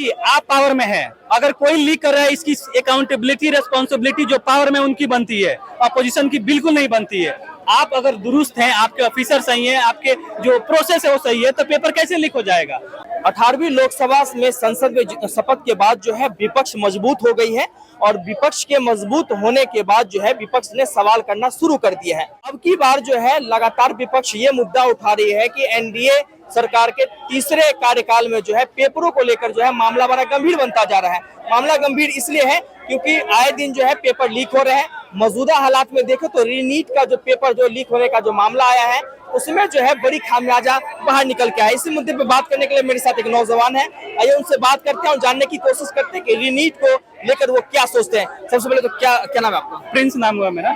देखिए आप पावर में है, अगर कोई लीक कर रहा है इसकी अकाउंटेबिलिटी रेस्पॉन्सिबिलिटी जो पावर में उनकी बनती है, अपोजिशन की बिल्कुल नहीं बनती है। आप अगर दुरुस्त हैं, आपके ऑफिसर सही हैं, आपके जो प्रोसेस है वो सही है, तो पेपर कैसे लीक हो जाएगा। 18वीं लोकसभा में संसद में शपथ के बाद जो है विपक्ष मजबूत हो गई है और विपक्ष के मजबूत होने के बाद जो है विपक्ष ने सवाल करना शुरू कर दिया है। अब की बार जो है लगातार विपक्ष ये मुद्दा उठा रही है कि एनडीए सरकार के तीसरे कार्यकाल में जो है पेपरों को लेकर जो है मामला बड़ा गंभीर बनता जा रहा है। मामला गंभीर इसलिए है क्योंकि आए दिन जो है पेपर लीक हो रहे हैं। मौजूदा हालात में देखें तो रीनीट का जो पेपर जो लीक होने का जो मामला आया है उसमें जो है बड़ी खामियाजा बाहर निकल के आया। इसी मुद्दे पे बात करने के लिए मेरे साथ एक नौजवान है, आइए उनसे बात करते हैं और जानने की कोशिश करते हैं कि रीनीट को लेकर वो क्या सोचते हैं। सबसे पहले तो क्या नाम है आपका? प्रिंस नाम हुआ मेरा।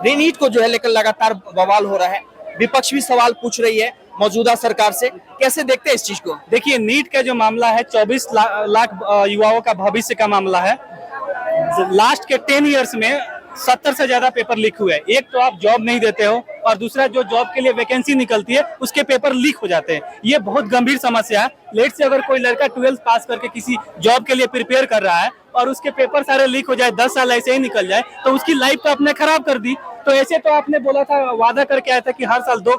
रीनीट को जो है लेकर लगातार बवाल हो रहा है, विपक्ष भी सवाल पूछ रही है मौजूदा सरकार से, कैसे देखते हैं इस चीज को? देखिए नीट का जो मामला है 24 लाख युवाओं का भविष्य का मामला है। लास्ट के 10 इयर्स में 70 से ज्यादा पेपर लीक हुए। एक तो आप जॉब नहीं देते हो और दूसरा जो जॉब के लिए वैकेंसी निकलती है उसके पेपर लीक हो जाते हैं। ये बहुत गंभीर समस्या है। लेट से अगर कोई लड़का 12th पास करके किसी जॉब के लिए प्रिपेयर कर रहा है और उसके पेपर सारे लीक हो जाए, 10 साल ऐसे ही निकल जाए, तो उसकी लाइफ तो आपने खराब कर दी। तो ऐसे तो आपने बोला था, वादा करके आया था कि हर साल 2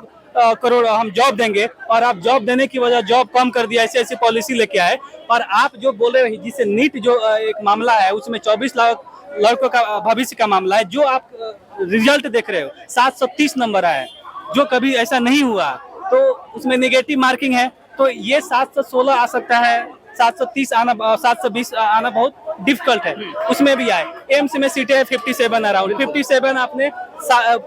करोड़ हम जॉब देंगे और आप जॉब देने की वजह जॉब कम कर दिया, ऐसे ऐसे पॉलिसी लेके आए। और आप जो बोल रहे हैं जिससे नीट जो एक मामला है उसमें 24 लाख लड़कों का भविष्य का मामला है, जो आप रिजल्ट देख रहे हो 730 नंबर आया है, जो कभी ऐसा नहीं हुआ। तो उसमें नेगेटिव मार्किंग है, तो ये 716 आ सकता है, 730 आना, 720 आना बहुत डिफिकल्ट है। उसमें भी आए। एम्स में सीटें है 57 अराउंड, 57 आपने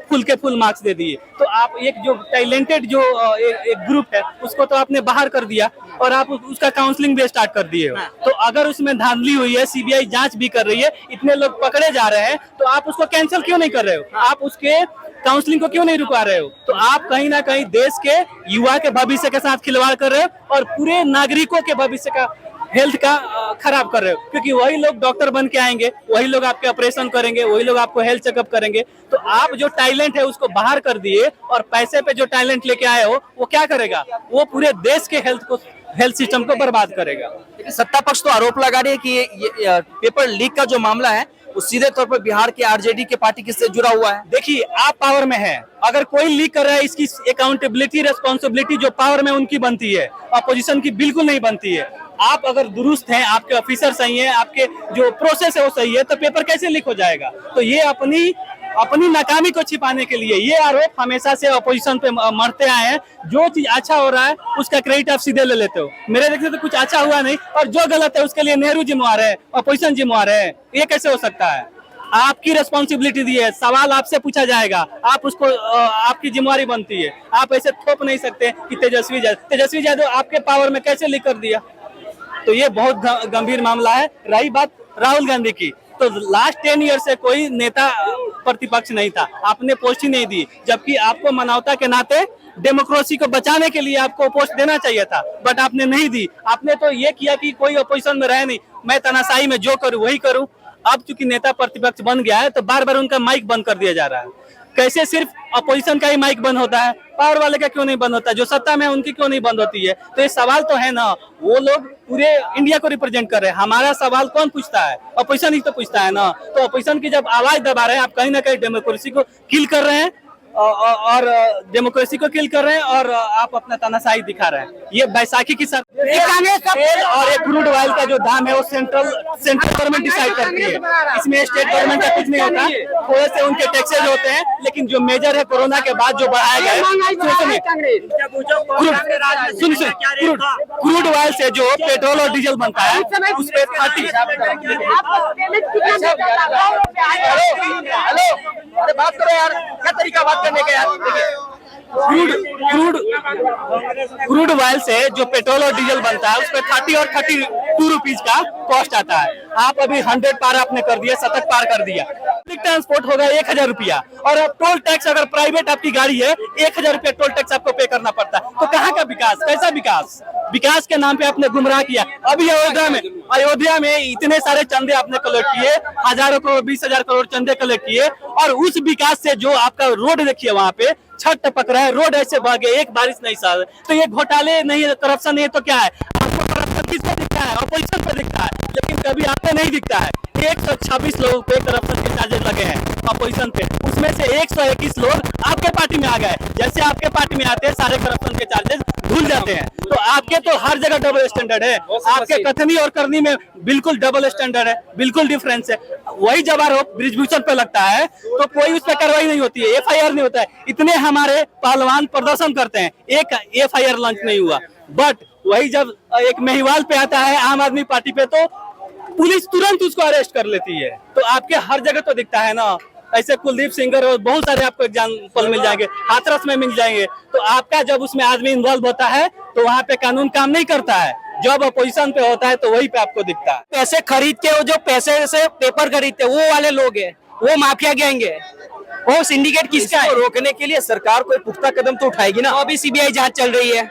फुल के फुल मार्क्स दे दिए। तो आप एक जो टैलेंटेड जो एक ग्रुप है उसको तो आपने बाहर कर दिया और आप उसका काउंसलिंग भी स्टार्ट कर दिए हो। तो अगर उसमें धांधली हुई है, सीबीआई जांच भी कर रही है, इतने लोग पकड़े जा रहे हैं, तो आप उसको कैंसिल क्यों नहीं कर रहे हो? आप उसके काउंसलिंग को क्यों नहीं रुकवा रहे हो? तो आप कहीं ना कहीं देश के युवा के भविष्य के साथ खिलवाड़ कर रहे हो और पूरे नागरिकों के भविष्य का, हेल्थ का खराब कर रहे हो। क्योंकि वही लोग डॉक्टर बन के आएंगे, वही लोग आपके ऑपरेशन करेंगे, वही लोग आपको हेल्थ चेकअप करेंगे। तो आप जो टैलेंट है उसको बाहर कर दिए और पैसे पे जो टैलेंट लेके आए हो वो क्या करेगा? वो पूरे देश के हेल्थ सिस्टम को बर्बाद करेगा। सत्ता पक्ष तो आरोप लगा रही है कि ये पेपर लीक का जो मामला है वो सीधे तौर पर बिहार के आरजेडी के पार्टी किससे जुड़ा हुआ है। देखिए आप पावर में है, अगर कोई लीक कर रहा है इसकी अकाउंटेबिलिटी रेस्पॉन्सिबिलिटी जो पावर में उनकी बनती है, अपोजिशन की बिल्कुल नहीं बनती है। आप अगर दुरुस्त हैं, आपके ऑफिसर सही हैं, आपके जो प्रोसेस है वो सही है, तो पेपर कैसे लीक हो जाएगा? तो ये अपनी नाकामी को छिपाने के लिए ये आरोप हमेशा से अपोजिशन पे मरते आए हैं। जो चीज अच्छा हो रहा है उसका क्रेडिट आप सीधे ले लेते हो। मेरे देखने तो कुछ अच्छा हुआ नहीं, और जो गलत है उसके लिए नेहरू जिम्मेवार है, अपोजिशन जिम्मेवार है। ये कैसे हो सकता है? आपकी रेस्पॉन्सिबिलिटी दी है, सवाल आपसे पूछा जाएगा, आप उसको आपकी जिम्मेवारी बनती है। आप ऐसे थोप नहीं सकते कि तेजस्वी यादव आपके पावर में कैसे लीक कर दिया। तो ये बहुत गंभीर मामला है। रही बात राहुल गांधी की, तो लास्ट 10 ईयर से कोई नेता प्रतिपक्ष नहीं था, आपने पोस्ट ही नहीं दी, जबकि आपको मानवता के नाते डेमोक्रेसी को बचाने के लिए आपको पोस्ट देना चाहिए था, बट आपने नहीं दी। आपने तो ये किया कि कोई अपोजिशन में रहे नहीं, मैं तानाशाही में जो करूं वही करूं। अब चूंकि नेता प्रतिपक्ष बन गया है तो बार बार उनका माइक बंद कर दिया जा रहा है। कैसे सिर्फ अपोजिशन का ही माइक बंद होता है, पावर वाले का क्यों नहीं बंद होता? जो सत्ता में है उनकी क्यों नहीं बंद होती है? तो ये सवाल तो है ना, वो लोग पूरे इंडिया को रिप्रेजेंट कर रहे हैं। हमारा सवाल कौन पूछता है? अपोजिशन ही तो पूछता है ना। तो अपोजिशन की जब आवाज दबा रहे हैं आप, कहीं ना कहीं डेमोक्रेसी को किल कर रहे हैं और डेमोक्रेसी को किल कर रहे हैं और आप अपना तानाशाही दिखा रहे हैं। ये बैसाखी की तेल और एक क्रूड ऑयल का जो दाम है वो सेंट्रल गवर्नमेंट डिसाइड करती है। इसमें स्टेट गवर्नमेंट का कुछ नहीं होता, थोड़े से उनके टैक्सेज होते हैं, लेकिन जो मेजर है कोरोना के बाद जो बढ़ाया गया है, क्रूड ऑयल से जो पेट्रोल और डीजल बनता है उस पे 30। अरे बात करो यार, क्या तरीका बात करने का यार। क्रूड ऑयल से जो पेट्रोल और डीजल बनता है उस पर 30 और 32 रुपीज का कॉस्ट आता है। आप अभी 100 पार आपने कर दिया, 70 पार कर दिया। पब्लिक ट्रांसपोर्ट होगा 1000 रुपया, और अब टोल टैक्स अगर प्राइवेट आपकी गाड़ी है 1000 रुपया टोल टैक्स आपको पे करना पड़ता है। तो कहाँ का विकास? कैसा विकास? विकास के नाम पे आपने गुमराह किया। अभी अयोध्या में इतने सारे चंदे आपने कलेक्ट किए, हजारों करोड़, 20,000 करोड़ चंदे कलेक्ट किए, और उस विकास से जो आपका रोड देखिए वहाँ पे छत टपक रहा है, रोड ऐसे बह गए, एक बारिश नहीं साल। तो ये घोटाले नहीं है, करप्शन नहीं है, तो क्या है? आपको करप्शन किसको दिखता है? अपोजिशन पे दिखता है, लेकिन कभी आप पे नहीं दिखता है। 126 लोगों पे करप्शन के चार्जेस लगे हैं अपोजिशन पे, उसमें से 121 लोग आपके पार्टी में आ गए। जैसे आपके पार्टी में आते हैं सारे करप्शन के चार्जेस भूल जाते हैं। तो आपके तो हर जगह डबल स्टैंडर्ड है, आपके कथनी और करनी में बिल्कुल डबल स्टैंडर्ड है, बिल्कुल डिफरेंस है। वही जब आरोप ब्रिजभूषण पे लगता है तो कोई उस पर कार्रवाई नहीं होती है, FIR नहीं होता है। इतने हमारे पहलवान प्रदर्शन करते हैं, एक FIR लॉन्च नहीं हुआ। बट वही जब एक महिवाल पे आता है आम आदमी पार्टी पे, तो पुलिस तुरंत उसको अरेस्ट कर लेती है। तो आपके हर जगह तो दिखता है ना। ऐसे कुलदीप सिंगर और बहुत सारे आपको एग्जाम्पल मिल जाएंगे, हाथरस में मिल जाएंगे। तो आपका जब उसमें आदमी इन्वॉल्व होता है तो वहाँ पे कानून काम नहीं करता है। जब अपोजिशन पे होता है तो वही पे आपको दिखता है। पैसे खरीद के वो जो पैसे से पेपर खरीदते वो वाले लोग हैं, वो माफिया गैंग है। वो सिंडिकेट किसका है? रोकने के लिए सरकार कोई पुख्ता कदम तो उठाएगी ना। अभी CBI जांच चल रही है,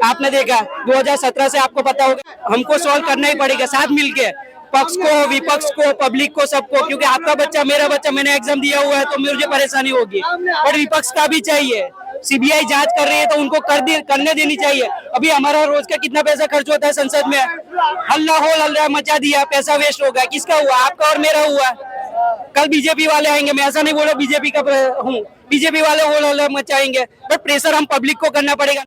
आपने देखा 2017 से, आपको पता होगा। हमको सॉल्व करना ही पड़ेगा साथ मिलके, पक्ष को, विपक्ष को, पब्लिक को, सबको। क्योंकि आपका बच्चा, मेरा बच्चा, मैंने एग्जाम दिया हुआ है तो मुझे परेशानी होगी, बट विपक्ष का भी चाहिए। CBI जांच कर रही है तो उनको करने देनी चाहिए। अभी हमारा रोज का कितना पैसा खर्च होता है संसद में, हल्ला मचा दिया, पैसा वेस्ट हो गया। किसका हुआ? आपका और मेरा हुआ। कल बीजेपी वाले आएंगे, मैं ऐसा नहीं बोला बीजेपी का हूँ, बीजेपी वाले हल्ला मचाएंगे, बट प्रेशर हम पब्लिक को करना पड़ेगा।